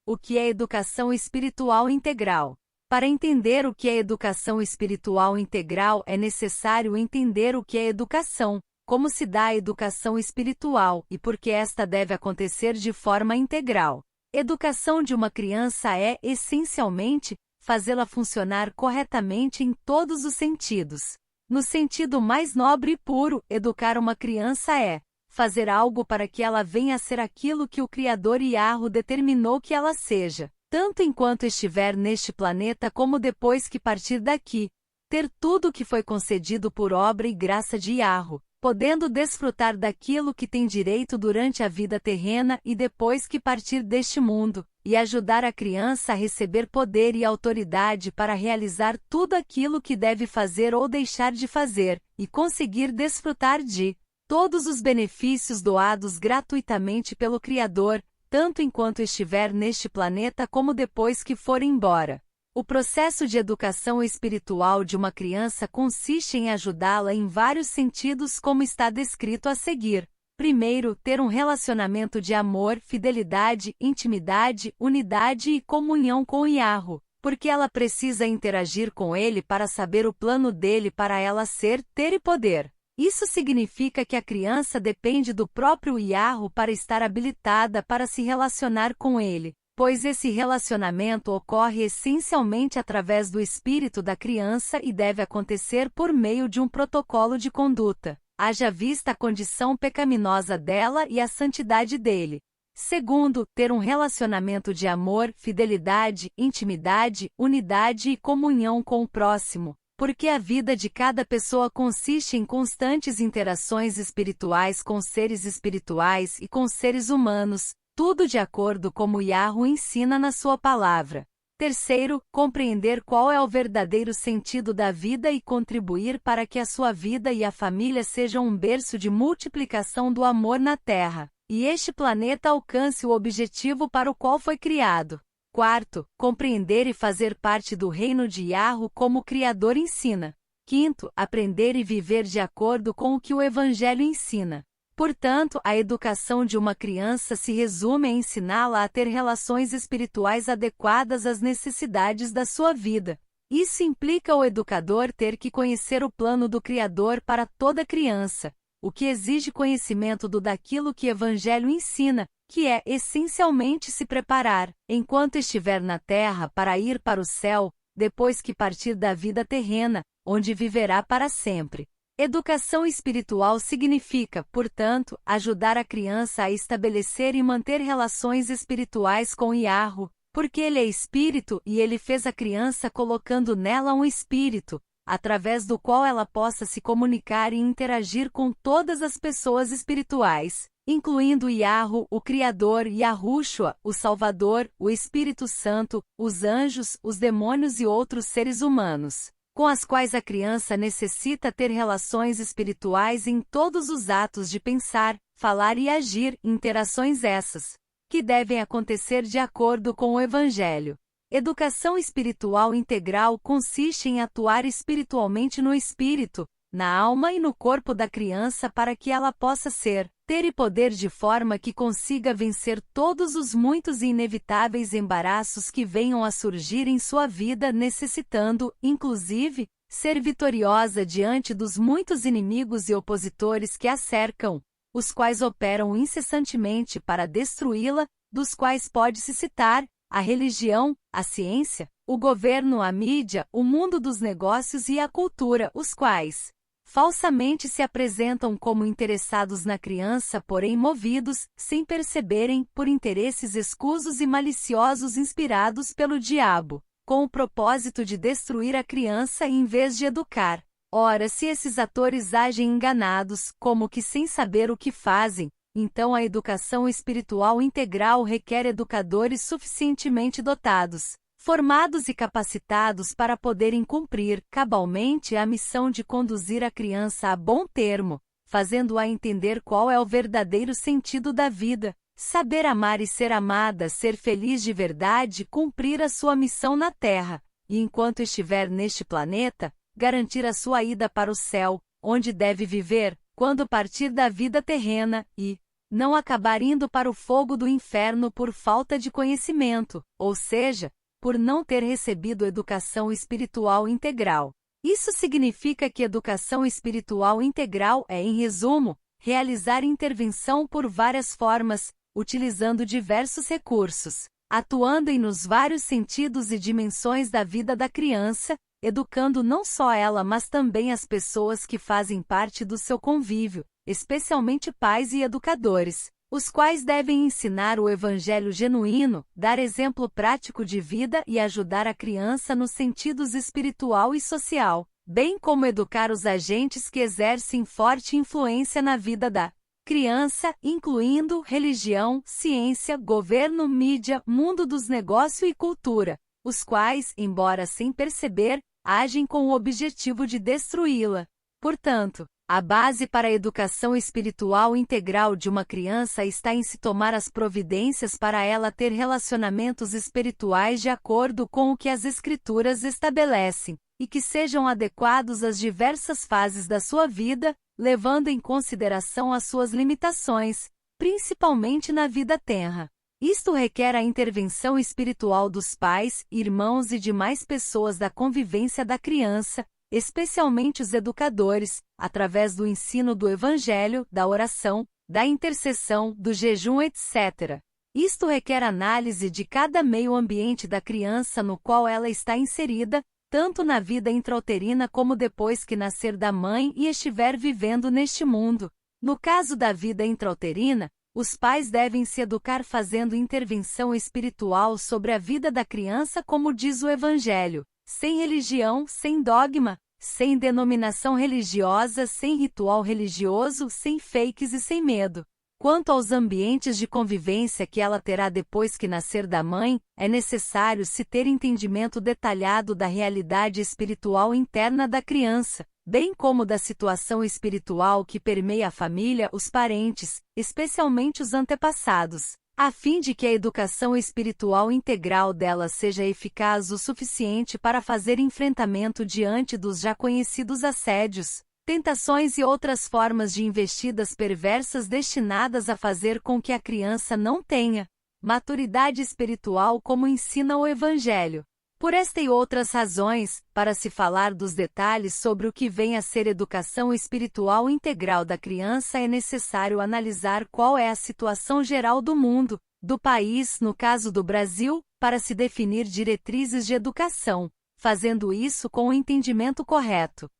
O que é educação espiritual integral? Para entender o que é educação espiritual integral é necessário entender o que é educação, como se dá a educação espiritual e por que esta deve acontecer de forma integral. Educação de uma criança é, essencialmente, fazê-la funcionar corretamente em todos os sentidos. No sentido mais nobre e puro, educar uma criança é fazer algo para que ela venha a ser aquilo que o Criador Yahweh determinou que ela seja, tanto enquanto estiver neste planeta como depois que partir daqui, ter tudo o que foi concedido por obra e graça de Yahweh, podendo desfrutar daquilo que tem direito durante a vida terrena e depois que partir deste mundo, e ajudar a criança a receber poder e autoridade para realizar tudo aquilo que deve fazer ou deixar de fazer, e conseguir desfrutar de todos os benefícios doados gratuitamente pelo Criador, tanto enquanto estiver neste planeta como depois que for embora. O processo de educação espiritual de uma criança consiste em ajudá-la em vários sentidos, como está descrito a seguir. Primeiro, ter um relacionamento de amor, fidelidade, intimidade, unidade e comunhão com o Yahweh, porque ela precisa interagir com ele para saber o plano dele para ela ser, ter e poder. Isso significa que a criança depende do próprio Yahweh para estar habilitada para se relacionar com ele, pois esse relacionamento ocorre essencialmente através do espírito da criança e deve acontecer por meio de um protocolo de conduta, haja vista a condição pecaminosa dela e a santidade dele. Segundo, ter um relacionamento de amor, fidelidade, intimidade, unidade e comunhão com o próximo, porque a vida de cada pessoa consiste em constantes interações espirituais com seres espirituais e com seres humanos, tudo de acordo como Yahweh ensina na sua palavra. Terceiro, compreender qual é o verdadeiro sentido da vida e contribuir para que a sua vida e a família sejam um berço de multiplicação do amor na Terra, e este planeta alcance o objetivo para o qual foi criado. Quarto, compreender e fazer parte do reino de Yahweh como o Criador ensina. Quinto, aprender e viver de acordo com o que o Evangelho ensina. Portanto, a educação de uma criança se resume a ensiná-la a ter relações espirituais adequadas às necessidades da sua vida. Isso implica o educador ter que conhecer o plano do Criador para toda criança, o que exige conhecimento daquilo que o Evangelho ensina, que é essencialmente se preparar, enquanto estiver na terra, para ir para o céu, depois que partir da vida terrena, onde viverá para sempre. Educação espiritual significa, portanto, ajudar a criança a estabelecer e manter relações espirituais com Yahweh, porque ele é espírito e ele fez a criança colocando nela um espírito, através do qual ela possa se comunicar e interagir com todas as pessoas espirituais, incluindo Yahweh, o Criador, Yahushua, o Salvador, o Espírito Santo, os anjos, os demônios e outros seres humanos, com as quais a criança necessita ter relações espirituais em todos os atos de pensar, falar e agir, interações essas, que devem acontecer de acordo com o Evangelho. Educação espiritual integral consiste em atuar espiritualmente no espírito, na alma e no corpo da criança para que ela possa ser, ter e poder de forma que consiga vencer todos os muitos e inevitáveis embaraços que venham a surgir em sua vida, necessitando, inclusive, ser vitoriosa diante dos muitos inimigos e opositores que a cercam, os quais operam incessantemente para destruí-la, dos quais pode-se citar a religião, a ciência, o governo, a mídia, o mundo dos negócios e a cultura, os quais falsamente se apresentam como interessados na criança, porém movidos, sem perceberem, por interesses escusos e maliciosos inspirados pelo diabo, com o propósito de destruir a criança em vez de educar. Ora, se esses atores agem enganados, como que sem saber o que fazem, então a educação espiritual integral requer educadores suficientemente dotados, formados e capacitados para poderem cumprir cabalmente a missão de conduzir a criança a bom termo, fazendo-a entender qual é o verdadeiro sentido da vida, saber amar e ser amada, ser feliz de verdade, cumprir a sua missão na Terra, e enquanto estiver neste planeta, garantir a sua ida para o céu, onde deve viver, quando partir da vida terrena, e não acabar indo para o fogo do inferno por falta de conhecimento, ou seja, por não ter recebido educação espiritual integral. Isso significa que educação espiritual integral é, em resumo, realizar intervenção por várias formas, utilizando diversos recursos, atuando em nos vários sentidos e dimensões da vida da criança, educando não só ela mas também as pessoas que fazem parte do seu convívio, especialmente pais e educadores, os quais devem ensinar o evangelho genuíno, dar exemplo prático de vida e ajudar a criança nos sentidos espiritual e social, bem como educar os agentes que exercem forte influência na vida da criança, incluindo religião, ciência, governo, mídia, mundo dos negócios e cultura, os quais, embora sem perceber, agem com o objetivo de destruí-la. Portanto, a base para a educação espiritual integral de uma criança está em se tomar as providências para ela ter relacionamentos espirituais de acordo com o que as Escrituras estabelecem, e que sejam adequados às diversas fases da sua vida, levando em consideração as suas limitações, principalmente na vida tenra. Isto requer a intervenção espiritual dos pais, irmãos e demais pessoas da convivência da criança, especialmente os educadores, através do ensino do Evangelho, da oração, da intercessão, do jejum, etc. Isto requer análise de cada meio ambiente da criança no qual ela está inserida, tanto na vida intrauterina como depois que nascer da mãe e estiver vivendo neste mundo. No caso da vida intrauterina, os pais devem se educar fazendo intervenção espiritual sobre a vida da criança, como diz o Evangelho, sem religião, sem dogma, sem denominação religiosa, sem ritual religioso, sem fakes e sem medo. Quanto aos ambientes de convivência que ela terá depois que nascer da mãe, é necessário se ter entendimento detalhado da realidade espiritual interna da criança, bem como da situação espiritual que permeia a família, os parentes, especialmente os antepassados, a fim de que a educação espiritual integral dela seja eficaz o suficiente para fazer enfrentamento diante dos já conhecidos assédios, tentações e outras formas de investidas perversas destinadas a fazer com que a criança não tenha maturidade espiritual como ensina o Evangelho. Por esta e outras razões, para se falar dos detalhes sobre o que vem a ser educação espiritual integral da criança é necessário analisar qual é a situação geral do mundo, do país, no caso do Brasil, para se definir diretrizes de educação, fazendo isso com o entendimento correto.